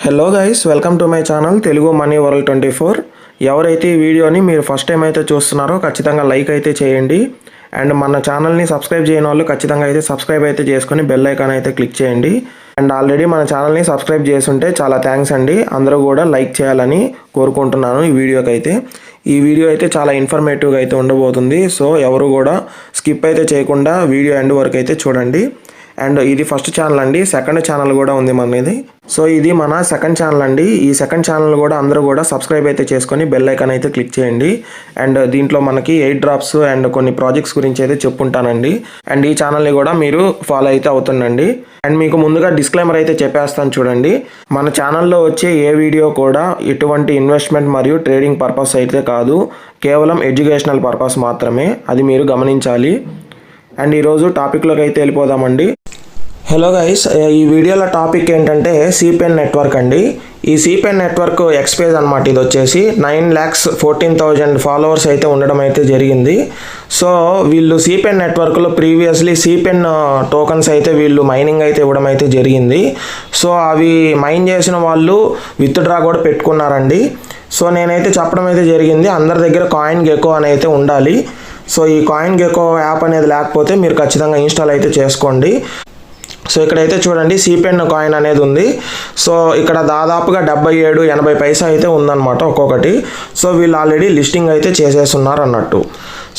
Hello guys, welcome to my channel Telugu money world 24. ఎవరైతే ఈ వీడియోని మీరు ఫస్ట్ టైం అయితే చూస్తున్నారో ఖచ్చితంగా లైక్ అయితే చేయండి. అండ్ మన ఛానల్ని సబ్స్క్రైబ్ చేయని వాళ్ళు ఖచ్చితంగా అయితే సబ్స్క్రైబ్ అయితే చేసుకొని బెల్ ఐకాన్ అయితే క్లిక్ చేయండి. అండ్ ఆల్రెడీ మన ఛానల్ని సబ్స్క్రైబ్ చేసుంటే చాలా థ్యాంక్స్ అండి. అందరూ కూడా లైక్ చేయాలని కోరుకుంటున్నాను. ఈ వీడియో అయితే చాలా ఇన్ఫర్మేటివ్గా అయితే ఉండబోతుంది. సో ఎవరు కూడా స్కిప్ అయితే చేయకుండా వీడియో ఎండ్ వరకు అయితే చూడండి. అండ్ ఇది ఫస్ట్ ఛానల్ అండి, సెకండ్ ఛానల్ కూడా ఉంది మనది. సో ఇది మన సెకండ్ ఛానల్ అండి. ఈ సెకండ్ ఛానల్ కూడా అందరూ కూడా సబ్స్క్రైబ్ అయితే చేసుకొని బెల్ ఐకాన్ అయితే క్లిక్ చేయండి. అండ్ దీంట్లో మనకి 8 డ్రాప్స్ అండ్ కొన్ని ప్రాజెక్ట్స్ గురించి అయితే చెప్పుంటానండి. అండ్ ఈ ఛానల్ని కూడా మీరు ఫాలో అయితే అవుతుండండి. అండ్ మీకు ముందుగా డిస్క్లైమర్ అయితే చెప్పేస్తాను చూడండి. మన ఛానల్లో వచ్చే ఏ వీడియో కూడా ఎటువంటి ఇన్వెస్ట్మెంట్ మరియు ట్రేడింగ్ పర్పస్ అయితే కాదు, కేవలం ఎడ్యుకేషనల్ పర్పస్ మాత్రమే. అది మీరు గమనించాలి. అండ్ ఈరోజు టాపిక్లోకి అయితే వెళ్ళిపోదామండి. హలో గైస్, ఈ వీడియోలో టాపిక్ ఏంటంటే సిపెన్ నెట్వర్క్ అండి. ఈ సిపెన్ నెట్వర్క్ ఎక్స్పేజ్ అనమాట. ఇది వచ్చేసి 9,14,000 ఫాలోవర్స్ అయితే ఉండడం అయితే జరిగింది. సో వీళ్ళు సిపెన్ నెట్వర్క్లో ప్రీవియస్లీ సిపెన్ టోకన్స్ అయితే వీళ్ళు మైనింగ్ అయితే ఇవ్వడం అయితే జరిగింది. సో అవి మైన్ చేసిన వాళ్ళు విత్డ్రా కూడా పెట్టుకున్నారండి. సో నేనైతే చెప్పడం అయితే జరిగింది, అందరి దగ్గర కాయిన్ గెకో అని అయితే ఉండాలి. సో ఈ కాయిన్ గెకో యాప్ అనేది లేకపోతే మీరు ఖచ్చితంగా ఇన్స్టాల్ అయితే చేసుకోండి. సో ఇక్కడైతే చూడండి సిపెన్ కాయిన్ అనేది ఉంది. సో ఇక్కడ దాదాపుగా 77-80 పైసా అయితే ఉందన్నమాట ఒక్కొక్కటి. సో వీళ్ళు ఆల్రెడీ లిస్టింగ్ అయితే చేసేస్తున్నారు అన్నట్టు.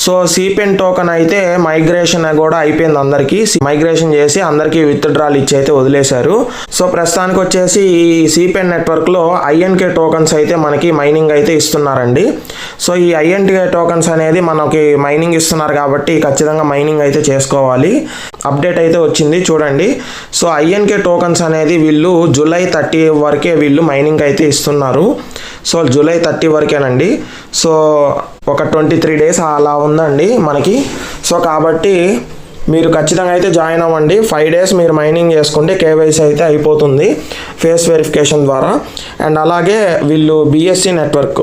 సో సిపెన్ టోకెన్ అయితే మైగ్రేషన్ కూడా అయిపోయింది. అందరికీ మైగ్రేషన్ చేసి అందరికీ విత్డ్రాల్ ఇచ్చి అయితే వదిలేశారు. సో ప్రస్తుతానికి వచ్చేసి ఈ సిపెన్ నెట్వర్క్లో ఐఎన్కే టోకన్స్ అయితే మనకి మైనింగ్ అయితే ఇస్తున్నారండి. సో ఈ ఐఎన్కే టోకన్స్ అనేది మనకి మైనింగ్ ఇస్తున్నారు కాబట్టి ఖచ్చితంగా మైనింగ్ అయితే చేసుకోవాలి. అప్డేట్ అయితే వచ్చింది చూడండి. సో ఐఎన్కే టోకన్స్ అనేది వీళ్ళు జూలై 30 వరకే వీళ్ళు మైనింగ్ అయితే ఇస్తున్నారు. So July 30 వరకేనండి. సో ఒక 23 డేస్ అలా ఉందండి మనకి. సో కాబట్టి మీరు ఖచ్చితంగా అయితే జాయిన్ అవ్వండి. 5 డేస్ మీరు మైనింగ్ చేసుకుంటే కేవైసీ అయితే అయిపోతుంది ఫేస్ వెరిఫికేషన్ ద్వారా. అండ్ అలాగే వీళ్ళు బిఎస్సి నెట్వర్క్,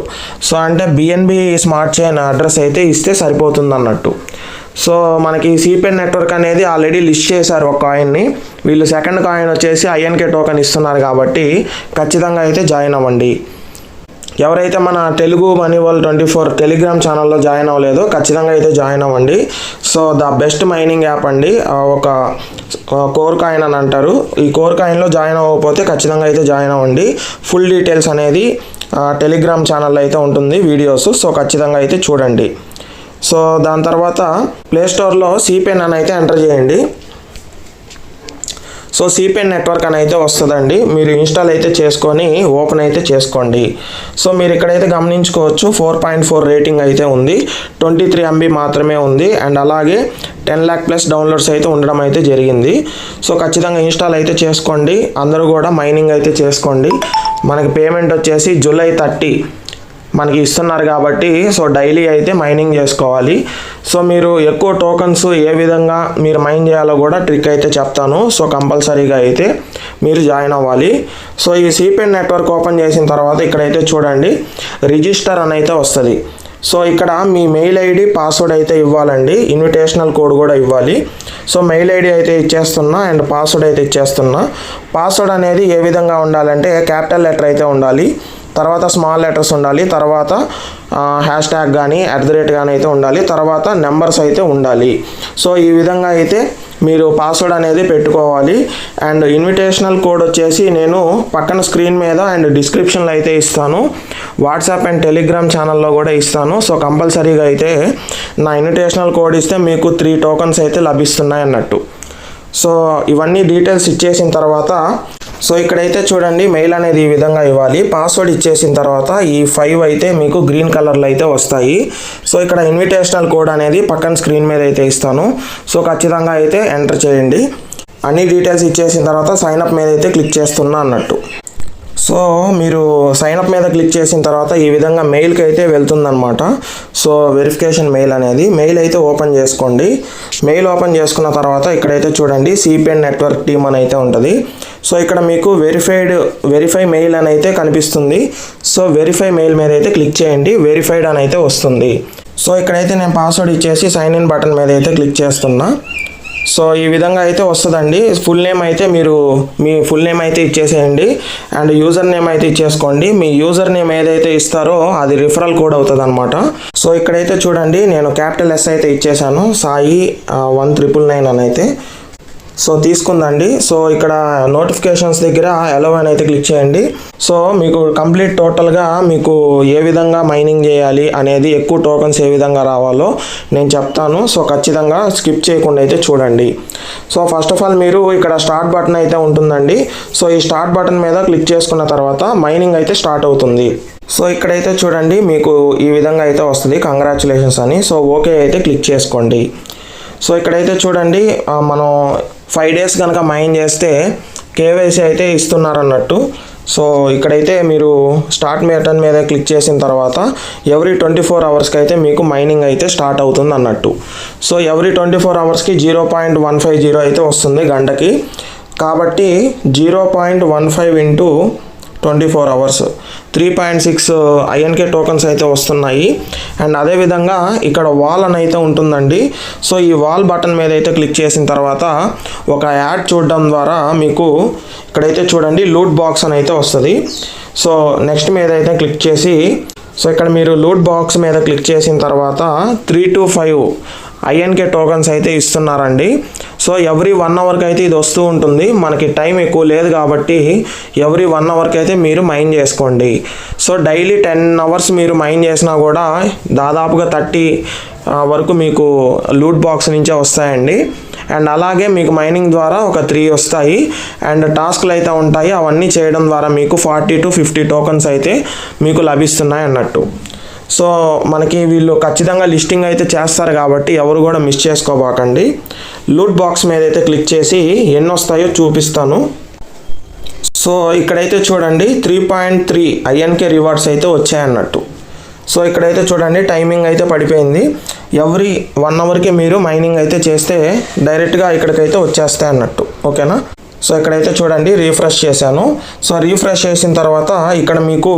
సో అంటే బిఎన్బి స్మార్ట్ చైన్ అడ్రస్ అయితే ఇస్తే సరిపోతుంది అన్నట్టు. సో మనకి సిపెన్ నెట్వర్క్ అనేది ఆల్రెడీ లిస్ట్ చేశారు ఒక కాయిన్ని. వీళ్ళు సెకండ్ కాయిన్ వచ్చేసి ఐఎన్కే టోకెన్ ఇస్తున్నారు కాబట్టి ఖచ్చితంగా అయితే జాయిన్ అవ్వండి. ఎవరైతే మన తెలుగు మనీ వరల్డ్ 24 టెలిగ్రామ్ ఛానల్లో జాయిన్ అవ్వలేదో ఖచ్చితంగా అయితే జాయిన్ అవ్వండి. So the best mining app అండి. ఒక కోర్ కాయిన్ అని అంటారు. ఈ కోర్ కాయిన్లో జాయిన్ అవ్వకపోతే ఖచ్చితంగా అయితే జాయిన్ అవ్వండి. ఫుల్ డీటెయిల్స్ అనేది టెలిగ్రామ్ ఛానల్లో అయితే ఉంటుంది వీడియోస్. సో ఖచ్చితంగా అయితే చూడండి. సో దాని తర్వాత ప్లేస్టోర్లో సిపెన్ అని అయితే ఎంటర్ చేయండి. సో సిపెన్ నెట్వర్క్ అని అయితే వస్తుందండి. మీరు ఇన్స్టాల్ అయితే చేసుకొని ఓపెన్ అయితే చేసుకోండి. సో మీరు ఇక్కడైతే గమనించుకోవచ్చు 4.4 రేటింగ్ అయితే ఉంది, 23 MB మాత్రమే ఉంది. అండ్ అలాగే 10 lakh ప్లస్ డౌన్లోడ్స్ అయితే ఉండడం అయితే జరిగింది. సో ఖచ్చితంగా ఇన్స్టాల్ అయితే చేసుకోండి. అందరూ కూడా మైనింగ్ అయితే చేసుకోండి. మనకి పేమెంట్ వచ్చేసి జూలై 30 మనకి ఇస్తున్నారు కాబట్టి సో డైలీ అయితే మైనింగ్ చేసుకోవాలి. సో మీరు ఎక్కువ టోకన్స్ ఏ విధంగా మీరు మైన్ చేయాలో కూడా ట్రిక్ అయితే చెప్తాను. సో కంపల్సరీగా అయితే మీరు జాయిన్ అవ్వాలి. సో ఈ సిపెన్ నెట్వర్క్ ఓపెన్ చేసిన తర్వాత ఇక్కడైతే చూడండి రిజిస్టర్ అని అయితే వస్తుంది. సో ఇక్కడ మీ మెయిల్ ఐడి పాస్వర్డ్ అయితే ఇవ్వాలండి. ఇన్విటేషనల్ కోడ్ కూడా ఇవ్వాలి. సో మెయిల్ ఐడి అయితే ఇచ్చేస్తున్నా అండ్ పాస్వర్డ్ అయితే ఇచ్చేస్తున్నా. పాస్వర్డ్ అనేది ఏ విధంగా ఉండాలంటే క్యాపిటల్ లెటర్ అయితే ఉండాలి, తర్వాత స్మాల్ లెటర్స్ ఉండాలి, తర్వాత హ్యాష్ ట్యాగ్ కానీ @ కానీ అయితే ఉండాలి, తర్వాత నెంబర్స్ అయితే ఉండాలి. సో ఈ విధంగా అయితే మీరు పాస్వర్డ్ అనేది పెట్టుకోవాలి. అండ్ ఇన్విటేషనల్ కోడ్ వచ్చేసి నేను పక్కన స్క్రీన్ మీద అండ్ డిస్క్రిప్షన్లో అయితే ఇస్తాను. వాట్సాప్ అండ్ టెలిగ్రామ్ ఛానల్లో కూడా ఇస్తాను. సో కంపల్సరీగా అయితే నా ఇన్విటేషనల్ కోడ్ ఇస్తే మీకు 3 టోకన్స్ అయితే లభిస్తున్నాయి అన్నట్టు. సో ఇవన్నీ డీటెయిల్స్ ఇచ్చేసిన తర్వాత సో ఇక్కడైతే చూడండి మెయిల్ అనేది ఈ విధంగా ఇవ్వాలి. పాస్వర్డ్ ఇచ్చేసిన తర్వాత ఈ 5 అయితే మీకు గ్రీన్ కలర్లో అయితే వస్తాయి. సో ఇక్కడ ఇన్విటేషనల్ కోడ్ అనేది పక్కన స్క్రీన్ మీద అయితే ఇస్తాను. సో ఖచ్చితంగా అయితే ఎంటర్ చేయండి. అన్ని డీటెయిల్స్ ఇచ్చేసిన తర్వాత సైన్అప్ మీద అయితే క్లిక్ చేస్తున్నా అన్నట్టు. సో మీరు సైన్అప్ మీద క్లిక్ చేసిన తర్వాత ఈ విధంగా మెయిల్కి అయితే వెళ్తుందన్నమాట. సో వెరిఫికేషన్ మెయిల్ అనేది మెయిల్ అయితే ఓపెన్ చేసుకోండి. మెయిల్ ఓపెన్ చేసుకున్న తర్వాత ఇక్కడైతే చూడండి సిపెన్ నెట్వర్క్ టీమ్ అని అయితే ఉంటుంది. సో ఇక్కడ మీకు వెరిఫై మెయిల్ అని అయితే కనిపిస్తుంది. సో వెరిఫై మెయిల్ మీద అయితే క్లిక్ చేయండి. వెరిఫైడ్ అని అయితే వస్తుంది. సో ఇక్కడైతే నేను పాస్వర్డ్ ఇచ్చేసి సైన్ ఇన్ బటన్ మీద అయితే క్లిక్ చేస్తున్నా. సో ఈ విధంగా అయితే వస్తుందండి. ఫుల్ నేమ్ అయితే మీరు మీ ఫుల్ నేమ్ అయితే ఇచ్చేసేయండి అండ్ యూజర్ నేమ్ అయితే ఇచ్చేసుకోండి. మీ యూజర్ నేమ్ ఏదైతే ఇస్తారో అది రిఫరల్ కోడ్ అవుతుంది అనమాట. సో ఇక్కడైతే చూడండి నేను క్యాపిటల్ S అయితే ఇచ్చేసాను, సాయి 1999 అని అయితే. సో తీసుకుందండి. సో ఇక్కడ నోటిఫికేషన్స్ దగ్గర అలౌ అని అయితే క్లిక్ చేయండి. సో మీకు కంప్లీట్ టోటల్గా మీకు ఏ విధంగా మైనింగ్ చేయాలి అనేది, ఎక్కువ టోకన్స్ ఏ విధంగా రావాలో నేను చెప్తాను. సో ఖచ్చితంగా స్కిప్ చేయకుండా అయితే చూడండి. సో ఫస్ట్ ఆఫ్ ఆల్ మీరు ఇక్కడ స్టార్ట్ బటన్ అయితే ఉంటుందండి. సో ఈ స్టార్ట్ బటన్ మీద క్లిక్ చేసుకున్న తర్వాత మైనింగ్ అయితే స్టార్ట్ అవుతుంది. సో ఇక్కడైతే చూడండి మీకు ఈ విధంగా అయితే వస్తుంది, కంగ్రాచులేషన్స్ అని. సో ఓకే అయితే క్లిక్ చేసుకోండి. సో ఇక్కడైతే చూడండి మనం 5 days కనుక మైన్ చేస్తే KYC అయితే ఇస్తున్నారు అన్నట్టు. సో ఇక్కడైతే మీరు స్టార్ట్ బటన్ మీద క్లిక్ చేసిన తర్వాత ఎవ్రీ 24 hours అయితే మీకు మైనింగ్ అయితే స్టార్ట్ అవుతుంది అన్నట్టు. సో ఎవ్రీ 24 hours 0.150 అయితే వస్తుంది గంటకి. కాబట్టి 0.15 ఇంటూ 24 hours 3.6 INK టోకన్స్ అయితే వస్తున్నాయి. అండ్ అదేవిధంగా ఇక్కడ వాల్ అని అయితే ఉంటుందండి. సో ఈ వాల్ బటన్ మీద అయితే క్లిక్ చేసిన తర్వాత ఒక యాడ్ చూడడం ద్వారా మీకు ఇక్కడైతే చూడండి లూట్ బాక్స్ అని అయితే వస్తుంది. సో నెక్స్ట్ మీద అయితే క్లిక్ చేసి, సో ఇక్కడ మీరు లూట్ బాక్స్ మీద క్లిక్ చేసిన తర్వాత 3 to 5 INK టోకన్స్ అయితే ఇస్తున్నారండి. సో ఎవ్రీ 1 hourకి అయితే ఇది వస్తూ ఉంటుంది. మనకి టైం ఎక్కువ లేదు కాబట్టి ఎవ్రీ 1 hourకి అయితే మీరు మైన్ చేసుకోండి. సో డైలీ 10 hours మీరు మైన్ చేసినా కూడా దాదాపుగా 30 వరకు మీకు లూట్ బాక్స్ నుంచే వస్తాయండి. అండ్ అలాగే మీకు మైనింగ్ ద్వారా ఒక 3 వస్తాయి అండ్ టాస్క్లు అయితే ఉంటాయి. అవన్నీ చేయడం ద్వారా మీకు 40 to 50 టోకన్స్ అయితే మీకు లభిస్తున్నాయి అన్నట్టు. సో మనకి వీళ్ళు ఖచ్చితంగా లిస్టింగ్ అయితే చేస్తారు కాబట్టి ఎవరు కూడా మిస్ చేసుకోబాకండి. లూట్ బాక్స్ మీద అయితే క్లిక్ చేసి ఎన్ని వస్తాయో చూపిస్తాను. సో ఇక్కడైతే చూడండి 3.3 INK రివార్డ్స్ అయితే వచ్చాయన్నట్టు. సో ఇక్కడైతే చూడండి టైమింగ్ అయితే పడిపోయింది. ఎవ్రీ 1 hourకి మీరు మైనింగ్ అయితే చేస్తే డైరెక్ట్గా ఇక్కడికైతే వచ్చేస్తాయి అన్నట్టు. ఓకేనా. సో ఇక్కడైతే చూడండి రీఫ్రెష్ చేశాను. సో రీఫ్రెష్ చేసిన తర్వాత ఇక్కడ మీకు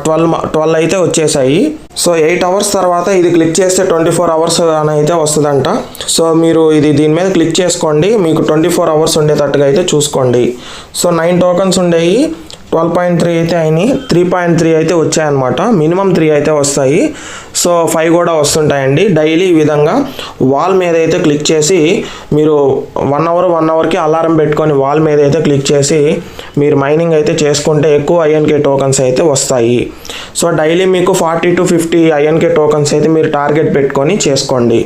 12 అయితే వచ్చేసాయి. సో 8 hours తర్వాత ఇది క్లిక్ చేస్తే 24 hours అని అయితే వస్తుందంట. సో మీరు దీని మీద క్లిక్ చేసుకోండి, మీకు 24 hours ఉండేటట్టుగా అయితే చూసుకోండి. సో 9 టోకన్స్ ఉండేవి, 12.3 అయితే అయినాయి, 3.3 అయితే వచ్చాయన్నమాట. మినిమం 3 అయితే వస్తాయి. సో 5 కూడా వస్తుంటాయండి డైలీ. ఈ విధంగా వాల్ మీద అయితే క్లిక్ చేసి మీరు 1 hourకి అలారం పెట్టుకొని వాల్ మీద అయితే క్లిక్ చేసి మీరు మైనింగ్ అయితే చేసుకుంటే ఎక్కువ INK టోకన్స్ అయితే వస్తాయి. సో డైలీ మీకు 40 to 50 INK టోకన్స్ అయితే మీరు టార్గెట్ పెట్టుకొని చేసుకోండి.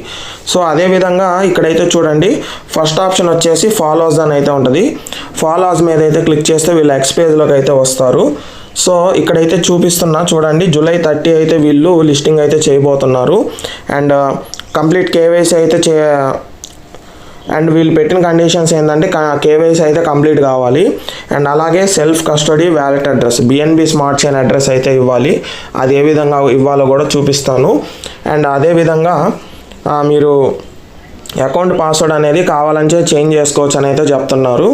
సో అదేవిధంగా ఇక్కడైతే చూడండి ఫస్ట్ ఆప్షన్ వచ్చేసి ఫాలోస్ అని అయితే ఉంటుంది. ఫాలోస్ మీద అయితే క్లిక్ చేస్తే వీళ్ళు X పేజ్లోకి అయితే వస్తారు. సో ఇక్కడైతే చూపిస్తున్నా చూడండి July 30 అయితే వీళ్ళు లిస్టింగ్ అయితే చేయబోతున్నారు. అండ్ కంప్లీట్ KYC అయితే అండ్ వీళ్ళు పెట్టిన కండిషన్స్ ఏంటంటే KYC అయితే కంప్లీట్ కావాలి. అండ్ అలాగే self custody wallet address BNB smart chain address అయితే ఇవ్వాలి. అది ఏ విధంగా ఇవ్వాలో కూడా చూపిస్తాను. అండ్ అదేవిధంగా మీరు అకౌంట్ పాస్వర్డ్ అనేది కావాలంటే చేంజ్ చేసుకోవచ్చు అని అయితే చెప్తున్నారు.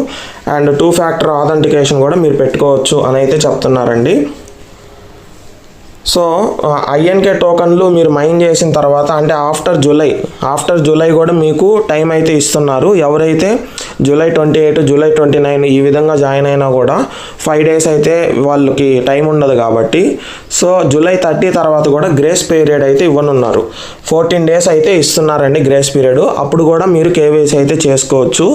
అండ్ 2-factor authentication కూడా మీరు పెట్టుకోవచ్చు అని అయితే చెప్తున్నారండి. సో INK టోకన్లు మీరు మైన్ చేసిన తర్వాత అంటే ఆఫ్టర్ జూలై కూడా మీకు టైం అయితే ఇస్తున్నారు. ఎవరైతే July 28, July 29 ఈ విధంగా జాయిన్ అయినా కూడా 5 days అయితే వాళ్ళకి టైం ఉండదు కాబట్టి సో July 30 తర్వాత కూడా గ్రేస్ పీరియడ్ అయితే ఇవ్వనున్నారు. 14 days అయితే ఇస్తున్నారండి గ్రేస్ పీరియడ్. అప్పుడు కూడా మీరు KYC అయితే చేసుకోవచ్చు.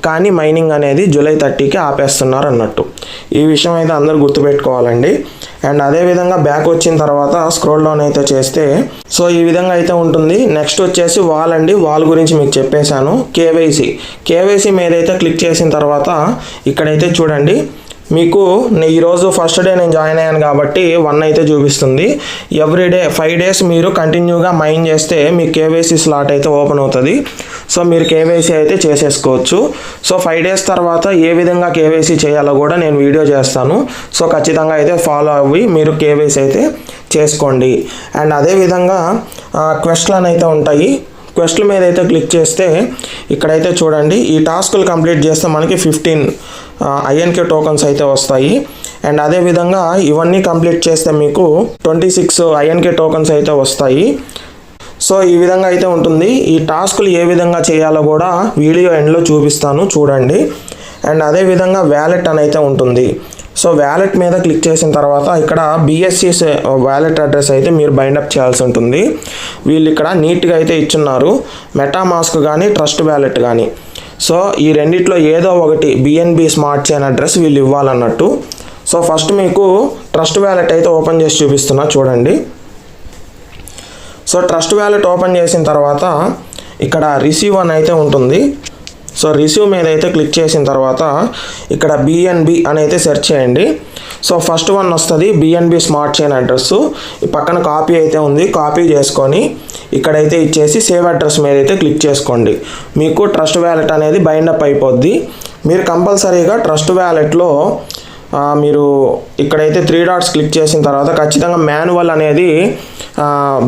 కానీ మైనింగ్ అనేది July 30కి ఆపేస్తున్నారు అన్నట్టు. ఈ విషయం అయితే అందరూ గుర్తుపెట్టుకోవాలండి. అండ్ అదేవిధంగా బ్యాక్ వచ్చిన తర్వాత స్క్రోల్ డౌన్ అయితే చేస్తే సో ఈ విధంగా అయితే ఉంటుంది. నెక్స్ట్ వచ్చేసి వాల్ అండి. వాల్ గురించి మీకు చెప్పేశాను. KYC మీద అయితే క్లిక్ చేసిన తర్వాత ఇక్కడైతే చూడండి మీకు ఈరోజు ఫస్ట్ డే నేను జాయిన్ అయ్యాను కాబట్టి 1 అయితే చూపిస్తుంది. ఎవ్రీడే 5 days మీరు కంటిన్యూగా మైన్ చేస్తే మీ KYC స్లాట్ అయితే ఓపెన్ అవుతుంది. సో మీరు KYC అయితే చేసేసుకోవచ్చు. సో 5 days తర్వాత ఏ విధంగా KYC చేయాలో కూడా నేను వీడియో చేస్తాను. సో ఖచ్చితంగా అయితే ఫాలో అవ్వి మీరు KYC అయితే చేసుకోండి. అండ్ అదేవిధంగా క్వెస్ట్లు అయితే ఉంటాయి. క్వెస్ట్ల మీద అయితే క్లిక్ చేస్తే ఇక్కడైతే చూడండి ఈ టాస్క్లు కంప్లీట్ చేస్తే మనకి 15 INK టోకన్స్ అయితే వస్తాయి. అండ్ అదేవిధంగా ఇవన్నీ కంప్లీట్ చేస్తే మీకు 26 INK టోకన్స్ అయితే వస్తాయి. సో ఈ విధంగా అయితే ఉంటుంది. ఈ టాస్కులు ఏ విధంగా చేయాలో కూడా వీడియో ఎండ్లో చూపిస్తాను, చూడండి. అండ్ అదేవిధంగా వ్యాలెట్ అని అయితే ఉంటుంది. సో వ్యాలెట్ మీద క్లిక్ చేసిన తర్వాత ఇక్కడ బిఎస్సి వ్యాలెట్ అడ్రస్ అయితే మీరు బైండప్ చేయాల్సి ఉంటుంది. వీళ్ళు ఇక్కడ నీట్గా అయితే ఇచ్చున్నారు, మెటామాస్క్ కానీ ట్రస్ట్ వ్యాలెట్ కానీ. సో ఈ రెండిట్లో ఏదో ఒకటి బిఎన్బి స్మార్ట్ చైన్ అడ్రస్ వీళ్ళు ఇవ్వాలన్నట్టు. సో ఫస్ట్ మీకు ట్రస్ట్ వ్యాలెట్ అయితే ఓపెన్ చేసి చూపిస్తున్నా, చూడండి. సో ట్రస్ట్ వ్యాలెట్ ఓపెన్ చేసిన తర్వాత ఇక్కడ రిసీవ్ అని అయితే ఉంటుంది. సో రిసీవ్ మీద అయితే క్లిక్ చేసిన తర్వాత ఇక్కడ బిఎన్బి అని అయితే సెర్చ్ చేయండి. సో ఫస్ట్ వన్ వస్తుంది బిఎన్బి స్మార్ట్ చైన్ అడ్రస్. ఈ పక్కన కాపీ అయితే ఉంది, కాపీ చేసుకొని ఇక్కడైతే ఇచ్చేసి సేవ్ అడ్రస్ మీద అయితే క్లిక్ చేసుకోండి. మీకు ట్రస్ట్ వ్యాలెట్ అనేది బైండప్ అయిపోద్ది. మీరు కంపల్సరీగా ట్రస్ట్ వ్యాలెట్లో మీరు ఇక్కడైతే 3 డాట్స్ క్లిక్ చేసిన తర్వాత ఖచ్చితంగా మాన్యువల్ అనేది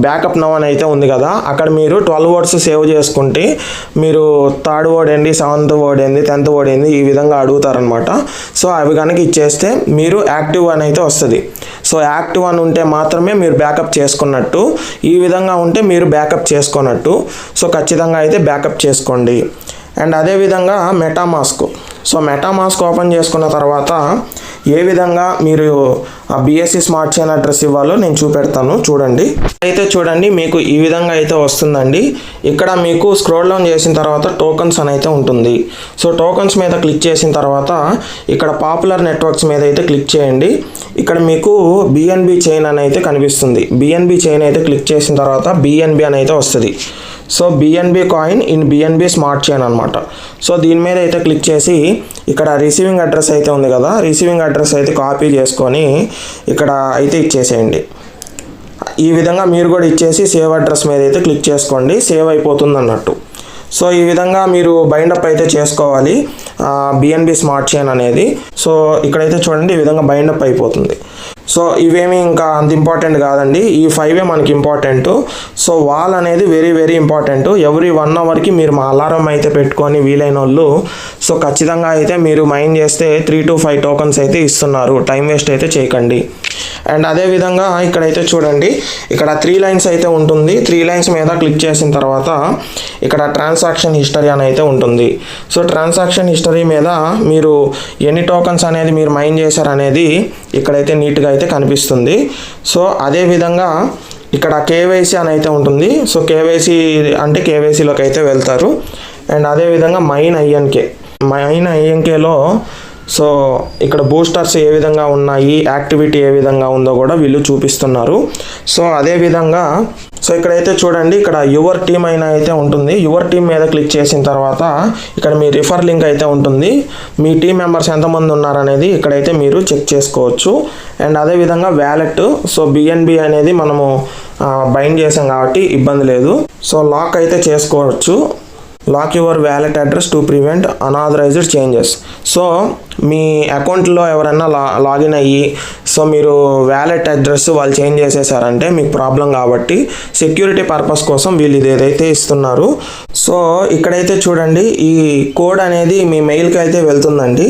బ్యాకప్ నౌ అని అయితే ఉంది కదా, అక్కడ మీరు 12 వర్డ్స్ సేవ్ చేసుకుంటే మీరు 3rd వర్డ్ ఏంటి, 7th వర్డ్ ఏంది, 10th వర్డ్ ఏంది ఈ విధంగా అడుగుతారనమాట. సో అవి కనుక ఇచ్చేస్తే మీరు యాక్టివ్ అని అయితే వస్తుంది. సో యాక్టివ్ అని ఉంటే మాత్రమే మీరు బ్యాకప్ చేసుకున్నట్టు, ఈ విధంగా ఉంటే మీరు బ్యాకప్ చేసుకున్నట్టు. సో ఖచ్చితంగా అయితే బ్యాకప్ చేసుకోండి. అండ్ అదేవిధంగా మెటామాస్క్. సో మెటామాస్క్ ఓపెన్ చేసుకున్న తర్వాత ఏ విధంగా మీరు ఆ బిఎస్సి స్మార్ట్ చైన్ అడ్రస్ ఇవ్వాలో నేను చూపెడతాను, చూడండి. అయితే చూడండి, మీకు ఈ విధంగా అయితే వస్తుందండి. ఇక్కడ మీకు స్క్రోల్ డౌన్ చేసిన తర్వాత టోకన్స్ అని అయితే ఉంటుంది. సో టోకన్స్ మీద క్లిక్ చేసిన తర్వాత ఇక్కడ పాపులర్ నెట్వర్క్స్ మీద అయితే క్లిక్ చేయండి. ఇక్కడ మీకు బిఎన్బి చైన్ అని అయితే కనిపిస్తుంది. బిఎన్బి చైన్ అయితే క్లిక్ చేసిన తర్వాత బిఎన్బి అని అయితే వస్తుంది. So BNB coin in BNB smart chain అనమాట. సో దీని మీద అయితే క్లిక్ చేసి ఇక్కడ రిసీవింగ్ అడ్రస్ అయితే ఉంది కదా, రిసీవింగ్ అడ్రస్ అయితే కాపీ చేసుకొని ఇక్కడ అయితే ఇచ్చేసేయండి. ఈ విధంగా మీరు కూడా ఇచ్చేసి సేవ్ అడ్రస్ మీద అయితే క్లిక్ చేసుకోండి, సేవ్ అయిపోతుంది అన్నట్టు. సో ఈ విధంగా మీరు బైండప్ అయితే చేసుకోవాలి బిఎన్బి స్మార్ట్ చైన్ అనేది. సో ఇక్కడైతే చూడండి, ఈ విధంగా బైండప్ అయిపోతుంది. సో ఇవేమి ఇంకా అంత ఇంపార్టెంట్ కాదండి, ఈ 5 మనకి ఇంపార్టెంట్. సో వాల్ అనేది వెరీ వెరీ ఇంపార్టెంట్. ఎవ్రీ 1 అవర్కి మీరు మా అలారం అయితే పెట్టుకొని వీలైన వాళ్ళు సో ఖచ్చితంగా అయితే మీరు మైన్ చేస్తే 3 to 5 టోకన్స్ అయితే ఇస్తున్నారు. టైం వేస్ట్ అయితే చేయకండి. అండ్ అదేవిధంగా ఇక్కడైతే చూడండి, ఇక్కడ 3 లైన్స్ అయితే ఉంటుంది. 3 లైన్స్ మీద క్లిక్ చేసిన తర్వాత ఇక్కడ ట్రాన్సాక్షన్ హిస్టరీ అని అయితే ఉంటుంది. సో ట్రాన్సాక్షన్ హిస్టరీ మీద మీరు ఎన్ని టోకన్స్ అనేది మీరు మైన్ చేశారు అనేది ఇక్కడైతే నీట్గా అయితే కనిపిస్తుంది. సో అదేవిధంగా ఇక్కడ కేవైసీ అని అయితే ఉంటుంది. సో కేవైసీ అంటే కేవైసీలోకి అయితే వెళ్తారు. అండ్ అదేవిధంగా మైన్ ఐఎన్కేలో సో ఇక్కడ బూస్టర్స్ ఏ విధంగా ఉన్నాయి, యాక్టివిటీ ఏ విధంగా ఉందో కూడా వీళ్ళు చూపిస్తున్నారు. సో అదేవిధంగా సో ఇక్కడైతే చూడండి, ఇక్కడ యువర్ టీమ్ అయినా అయితే ఉంటుంది. యువర్ టీమ్ మీద క్లిక్ చేసిన తర్వాత ఇక్కడ మీ రిఫర్ లింక్ అయితే ఉంటుంది. మీ టీం మెంబర్స్ ఎంతమంది ఉన్నారనేది ఇక్కడైతే మీరు చెక్ చేసుకోవచ్చు. అండ్ అదేవిధంగా వ్యాలెట్. సో బిఎన్బి అనేది మనము బైండ్ చేసాం కాబట్టి ఇబ్బంది లేదు. సో లాక్ అయితే చేసుకోవచ్చు. Lock your wallet address to prevent unauthorised changes. So మీ అకౌంట్లో ఎవరైనా లాగిన్ అయ్యి సో మీరు వ్యాలెట్ అడ్రస్ వాళ్ళు చేంజ్ చేసేసారంటే మీకు ప్రాబ్లం కాబట్టి సెక్యూరిటీ పర్పస్ కోసం వీళ్ళు ఇది ఏదైతే ఇస్తున్నారు. సో ఇక్కడైతే చూడండి, ఈ కోడ్ అనేది మీ మెయిల్కి అయితే వెళ్తుందండి.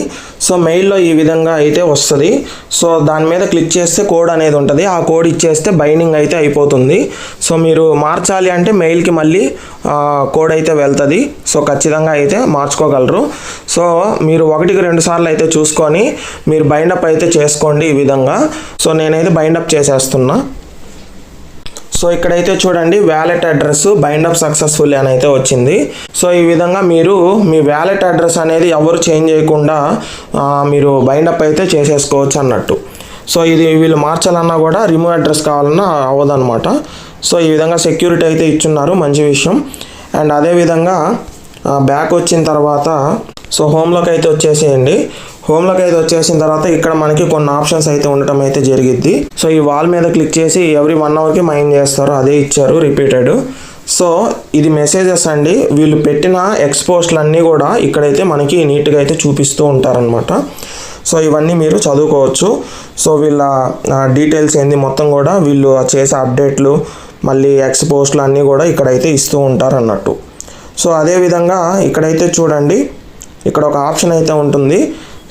సో మెయిల్లో ఈ విధంగా అయితే వస్తుంది. సో దాని మీద క్లిక్ చేస్తే కోడ్ అనేది ఉంటుంది. ఆ కోడ్ ఇచ్చేస్తే బైండింగ్ అయితే అయిపోతుంది. సో మీరు మార్చాలి అంటే మెయిల్కి మళ్ళీ కోడ్ అయితే వెళ్తుంది. సో ఖచ్చితంగా అయితే మార్చుకోగలరు. సో మీరు 1-2 సార్లు అయితే చూసుకొని మీరు బైండప్ అయితే చేసుకోండి ఈ విధంగా. సో నేనైతే బైండప్ చేసేస్తున్నా. సో ఇక్కడైతే చూడండి, వ్యాలెట్ అడ్రస్ బైండప్ సక్సెస్ఫుల్ అని అయితే వచ్చింది. సో ఈ విధంగా మీరు మీ వ్యాలెట్ అడ్రస్ అనేది ఎవరు చేంజ్ చేయకుండా మీరు బైండప్ అయితే చేసేసుకోవచ్చు అన్నట్టు. సో ఇది వీళ్ళు మార్చాలన్నా కూడా రిమూవ్ అడ్రస్ కావాలన్నా అవ్వదన్నమాట. సో ఈ విధంగా సెక్యూరిటీ అయితే ఇచ్చున్నారు, మంచి విషయం. అండ్ అదేవిధంగా బ్యాక్ వచ్చిన తర్వాత సో హోమ్లోకి అయితే వచ్చేసేయండి. హోమ్లోకి అయితే వచ్చేసిన తర్వాత ఇక్కడ మనకి కొన్ని ఆప్షన్స్ అయితే ఉండటం అయితే జరిగిద్ది. సో ఈ వాల్ మీద క్లిక్ చేసి ఎవ్రీ 1 అవర్కి మైన్ చేస్తారు, అదే ఇచ్చారు రిపీటెడ్. సో ఇది మెసేజెస్ అండి. వీళ్ళు పెట్టిన ఎక్స్పోస్ట్లన్నీ కూడా ఇక్కడైతే మనకి నీట్గా అయితే చూపిస్తూ ఉంటారనమాట. సో ఇవన్నీ మీరు చదువుకోవచ్చు. సో వీళ్ళ డీటెయిల్స్ ఏంది మొత్తం కూడా వీళ్ళు చేసే అప్డేట్లు మళ్ళీ ఎక్స్పోస్ట్లు అన్నీ కూడా ఇక్కడైతే ఇస్తూ ఉంటారు అన్నట్టు. సో అదేవిధంగా ఇక్కడైతే చూడండి, ఇక్కడ ఒక ఆప్షన్ అయితే ఉంటుంది.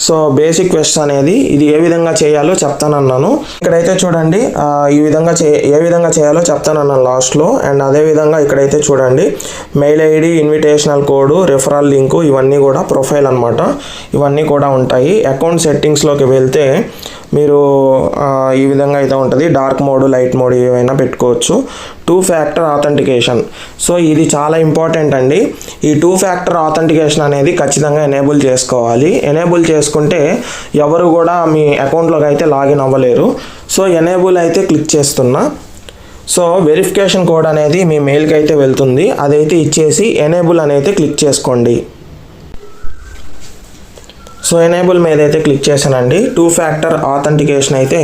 సో బేసిక్ క్వెస్ట్ అనేది ఇది ఏ విధంగా చేయాలో చెప్తానన్నాను. ఇక్కడైతే చూడండి ఈ విధంగా ఏ విధంగా చేయాలో చెప్తానన్నాను లాస్ట్లో. అండ్ అదేవిధంగా ఇక్కడైతే చూడండి mail ID, invitational code, referral link ఇవన్నీ కూడా ప్రొఫైల్ అనమాట, ఇవన్నీ కూడా ఉంటాయి. అకౌంట్ సెట్టింగ్స్లోకి వెళ్తే మీరు ఈ విధంగా అయితే ఉంటుంది. డార్క్ మోడ్, లైట్ మోడ్ ఏవైనా పెట్టుకోవచ్చు. 2 ఫ్యాక్టర్ ఆథెంటికేషన్. సో ఇది చాలా ఇంపార్టెంట్ అండి. ఈ 2 ఫ్యాక్టర్ ఆథెంటికేషన్ అనేది ఖచ్చితంగా ఎనేబుల్ చేసుకోవాలి. ఎనేబుల్ చేసుకుంటే ఎవరు కూడా మీ అకౌంట్లోకి అయితే లాగిన్ అవ్వలేరు. సో ఎనేబుల్ అయితే క్లిక్ చేస్తున్నా. సో వెరిఫికేషన్ కోడ్ అనేది మీ మెయిల్కి అయితే వెళ్తుంది, అదైతే ఇచ్చేసి ఎనేబుల్ అనేది క్లిక్ చేసుకోండి. సో ఎనేబుల్ మీద అయితే క్లిక్ చేశానండి. 2 ఫ్యాక్టర్ ఆథెంటికేషన్ అయితే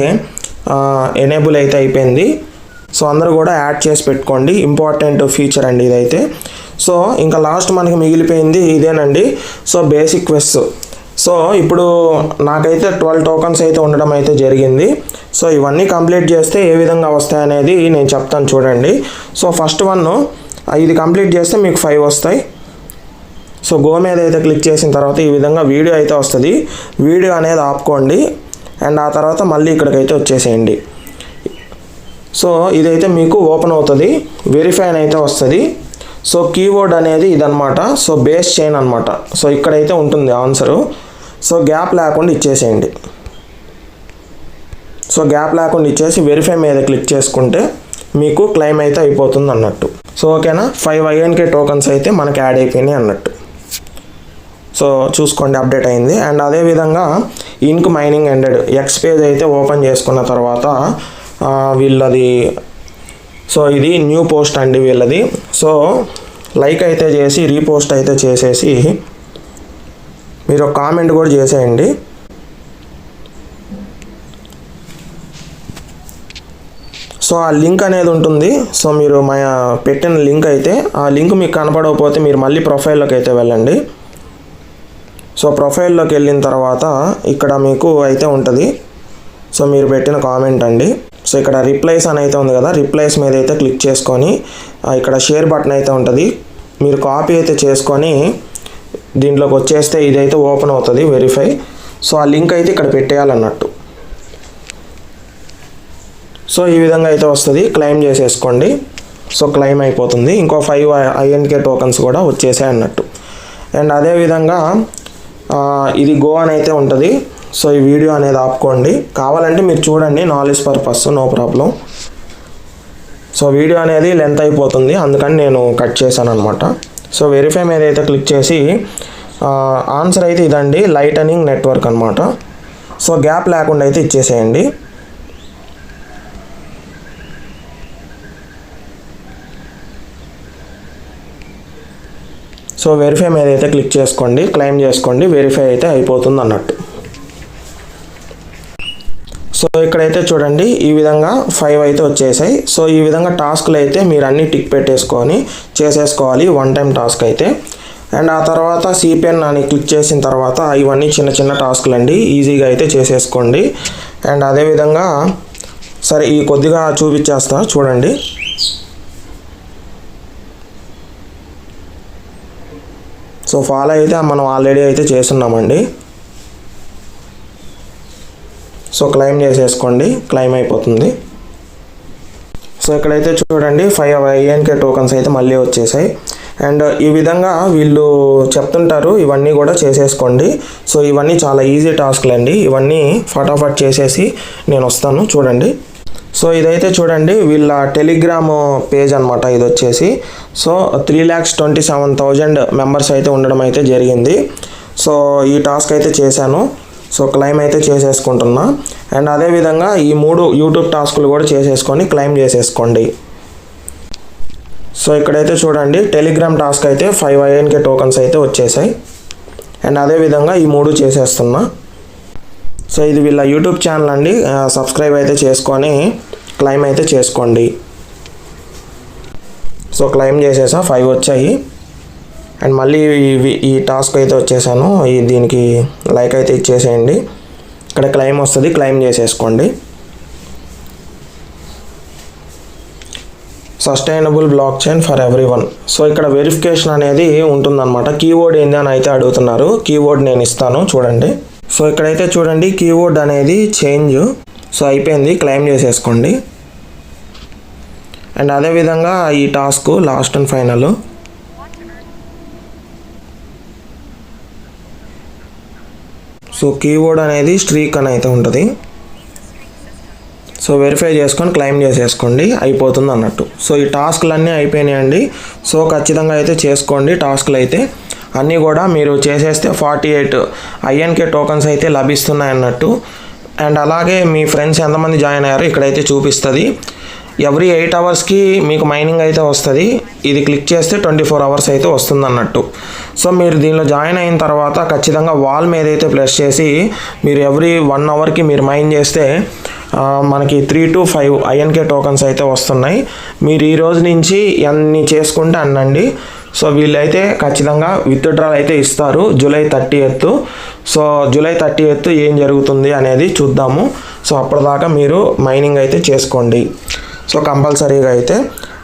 ఎనేబుల్ అయితే అయిపోయింది. సో అందరూ కూడా యాడ్ చేసి పెట్టుకోండి, ఇంపార్టెంట్ ఫీచర్ అండి ఇదైతే. సో ఇంకా లాస్ట్ మనకి మిగిలిపోయింది ఇదేనండి. So basic quest. సో ఇప్పుడు నాకైతే 12 టోకన్స్ అయితే ఉండడం అయితే జరిగింది. సో ఇవన్నీ కంప్లీట్ చేస్తే ఏ విధంగా వస్తాయనేది నేను చెప్తాను చూడండి. సో ఫస్ట్ వన్ ఇది కంప్లీట్ చేస్తే మీకు 5 వస్తాయి. సో గో మీద అయితే క్లిక్ చేసిన తర్వాత ఈ విధంగా వీడియో అయితే వస్తుంది. వీడియో అనేది ఆపుకోండి అండ్ ఆ తర్వాత మళ్ళీ ఇక్కడికైతే వచ్చేసేయండి. సో ఇదైతే మీకు ఓపెన్ అవుతుంది, వెరిఫై అయితే వస్తుంది. సో కీవర్డ్ అనేది ఇదనమాట. సో బేస్ చైన్ అనమాట. సో ఇక్కడైతే ఉంటుంది ఆన్సరు. సో గ్యాప్ లేకుండా ఇచ్చేసేయండి. సో గ్యాప్ లేకుండా ఇచ్చేసి వెరిఫై మీద క్లిక్ చేసుకుంటే మీకు క్లెయిమ్ అయితే అయిపోతుంది అన్నట్టు. సో ఓకేనా, 5 INK టోకన్స్ అయితే మనకి యాడ్ అయిపోయినాయి అన్నట్టు. సో చూసుకోండి అప్డేట్ అయింది. అండ్ అదేవిధంగా ఇంక్ మైనింగ్ ఎండెడ్ ఎక్స్ పేజ్ అయితే ఓపెన్ చేసుకున్న తర్వాత వీళ్ళది, సో ఇది న్యూ పోస్ట్ అండి వీళ్ళది. సో లైక్ అయితే చేసి రీపోస్ట్ అయితే చేసేసి మీరు కామెంట్ కూడా చేసేయండి. సో ఆ లింక్ అనేది ఉంటుంది. సో మీరు పెట్టిన లింక్ అయితే ఆ లింక్ మీకు కనపడకపోతే మీరు మళ్ళీ ప్రొఫైల్లోకి అయితే వెళ్ళండి. సో ప్రొఫైల్లోకి వెళ్ళిన తర్వాత ఇక్కడ మీకు అయితే ఉంటుంది. సో మీరు పెట్టిన కామెంట్ అండి. సో ఇక్కడ రిప్లైస్ అని అయితే ఉంది కదా, రిప్లైస్ మీద అయితే క్లిక్ చేసుకొని ఇక్కడ షేర్ బటన్ అయితే ఉంటుంది. మీరు కాపీ అయితే చేసుకొని దీంట్లోకి వచ్చేస్తే ఇదైతే ఓపెన్ అవుతుంది వెరిఫై. సో ఆ లింక్ అయితే ఇక్కడ పెట్టేయాలన్నట్టు. సో ఈ విధంగా అయితే వస్తుంది, క్లెయిమ్ చేసేసుకోండి. సో క్లెయిమ్ అయిపోతుంది. ఇంకో 5 INK టోకన్స్ కూడా వచ్చేసాయి అన్నట్టు. అండ్ అదేవిధంగా ఇది గో అని అయితే ఉంటుంది. సో ఈ వీడియో అనేది ఆపుకోండి, కావాలంటే మీరు చూడండి, knowledge purpose, no problem. So video అనేది లెంత్ అయిపోతుంది, అందుకని నేను కట్ చేశాను అనమాట. సో వెరిఫై మీద అయితే క్లిక్ చేసి ఆన్సర్ అయితే ఇదండి, లైటనింగ్ నెట్వర్క్ అనమాట. సో గ్యాప్ లేకుండా అయితే ఇచ్చేసేయండి. సో వెరిఫై మీద అయితే క్లిక్ చేసుకోండి, క్లెయిమ్ చేసుకోండి, వెరిఫై అయితే అయిపోతుంది అన్నట్టు. సో ఇక్కడైతే చూడండి ఈ విధంగా 5 అయితే వచ్చేసాయి. సో ఈ విధంగా టాస్క్లు అయితే మీరు అన్నీ టిక్ పెట్టేసుకొని చేసేసుకోవాలి, 1 టైం టాస్క్ అయితే. అండ్ ఆ తర్వాత సిపెన్ అని క్లిక్ చేసిన తర్వాత ఇవన్నీ చిన్న చిన్న టాస్క్లు అండి, ఈజీగా అయితే చేసేసుకోండి. అండ్ అదేవిధంగా సరే ఈ కొద్దిగా చూపించేస్తా చూడండి. సో ఫాలో అయితే మనం ఆల్రెడీ అయితే చేస్తున్నామండి. సో క్లెయిమ్ చేసేసుకోండి, క్లెయిమ్ అయిపోతుంది. సో ఇక్కడైతే చూడండి 5 INK టోకన్స్ అయితే మళ్ళీ వచ్చేసాయి. అండ్ ఈ విధంగా వీళ్ళు చెప్తుంటారు, ఇవన్నీ కూడా చేసేసుకోండి. సో ఇవన్నీ చాలా ఈజీ టాస్క్లు అండి, ఇవన్నీ ఫటాఫట్ చేసేసి నేను వస్తాను చూడండి. సో ఇదైతే చూడండి వీళ్ళ టెలిగ్రామ్ పేజ్ అనమాట ఇది వచ్చేసి. సో 3,27,000 మెంబర్స్ అయితే ఉండడం అయితే జరిగింది. సో ఈ టాస్క్ అయితే చేశాను. సో క్లెయిమ్ అయితే చేసేసుకుంటున్నా. అండ్ అదేవిధంగా ఈ 3 యూట్యూబ్ టాస్కులు కూడా చేసేసుకొని క్లెయిమ్ చేసేసుకోండి. సో ఇక్కడైతే చూడండి టెలిగ్రామ్ టాస్క్ అయితే 5 INK టోకన్స్ అయితే వచ్చేసాయి. అండ్ అదేవిధంగా ఈ 3 చేసేస్తున్నా. సో ఇది వీళ్ళ యూట్యూబ్ ఛానల్ అండి, సబ్స్క్రైబ్ అయితే చేసుకొని క్లెయిమ్ అయితే చేసుకోండి. సో క్లెయిమ్ చేసేసా, 5 వచ్చాయి. అండ్ మళ్ళీ ఈ టాస్క్ అయితే వచ్చేసాను, దీనికి లైక్ అయితే ఇచ్చేసేయండి. ఇక్కడ క్లెయిమ్ వస్తుంది, క్లెయిమ్ చేసేసుకోండి. Sustainable block chain for everyone. So ఇక్కడ వెరిఫికేషన్ అనేది ఉంటుందన్నమాట. కీవర్డ్ ఏంది అని అయితే అడుగుతున్నారు, కీవర్డ్ నేను ఇస్తాను చూడండి. సో ఇక్కడైతే చూడండి కీవర్డ్ అనేది చేంజ్. సో అయిపోయింది, క్లెయిమ్ చేసేసుకోండి. అండ్ అదేవిధంగా ఈ task last and final. So keyword అనేది స్ట్రీక్ అని అయితే ఉంటుంది. సో వెరిఫై చేసుకొని క్లెయిమ్ చేసేసుకోండి, అయిపోతుంది అన్నట్టు. సో ఈ టాస్క్లు అన్నీ అయిపోయినాయండి. సో ఖచ్చితంగా అయితే చేసుకోండి. టాస్క్లు అయితే అన్నీ కూడా మీరు చేసేస్తే 48 INK టోకన్స్ అయితే లభిస్తున్నాయి అన్నట్టు. అండ్ అలాగే మీ ఫ్రెండ్స్ ఎంతమంది జాయిన్ అయ్యారో ఇక్కడైతే చూపిస్తుంది. ఎవ్రీ 8 అవర్స్కి మీకు మైనింగ్ అయితే వస్తుంది. ఇది క్లిక్ చేస్తే 24 అవర్స్ అయితే వస్తుంది అన్నట్టు. సో మీరు దీనిలో జాయిన్ అయిన తర్వాత ఖచ్చితంగా వాల్ మీద అయితే ప్రెస్ చేసి మీరు ఎవ్రీ 1 అవర్కి మీరు మైన్ చేస్తే మనకి 3 to 5 INK టోకన్స్ అయితే వస్తున్నాయి. మీరు ఈ రోజు నుంచి ఎన్ని చేసుకుంటే అన్నండి. సో వీళ్ళైతే ఖచ్చితంగా విత్డ్రాల్ అయితే ఇస్తారు July 30th. So July 30th ఏం జరుగుతుంది అనేది చూద్దాము. సో అప్పటిదాకా మీరు మైనింగ్ అయితే చేసుకోండి. సో కంపల్సరీగా అయితే.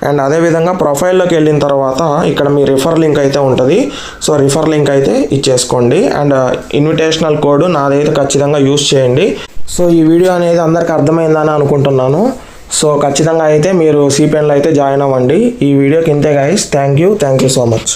అండ్ అదేవిధంగా ప్రొఫైల్లోకి వెళ్ళిన తర్వాత ఇక్కడ మీ రిఫర్ లింక్ అయితే ఉంటుంది. సో రిఫర్ లింక్ అయితే ఇచ్చేసుకోండి. అండ్ ఇన్విటేషనల్ కోడ్ నాదైతే ఖచ్చితంగా యూస్ చేయండి. సో ఈ వీడియో అనేది అందరికి అర్థమైందని అనుకుంటున్నాను. సో ఖచ్చితంగా అయితే మీరు CPNలో అయితే జాయిన్ అవ్వండి. ఈ వీడియోకి ఇంతే guys. Thank you so much.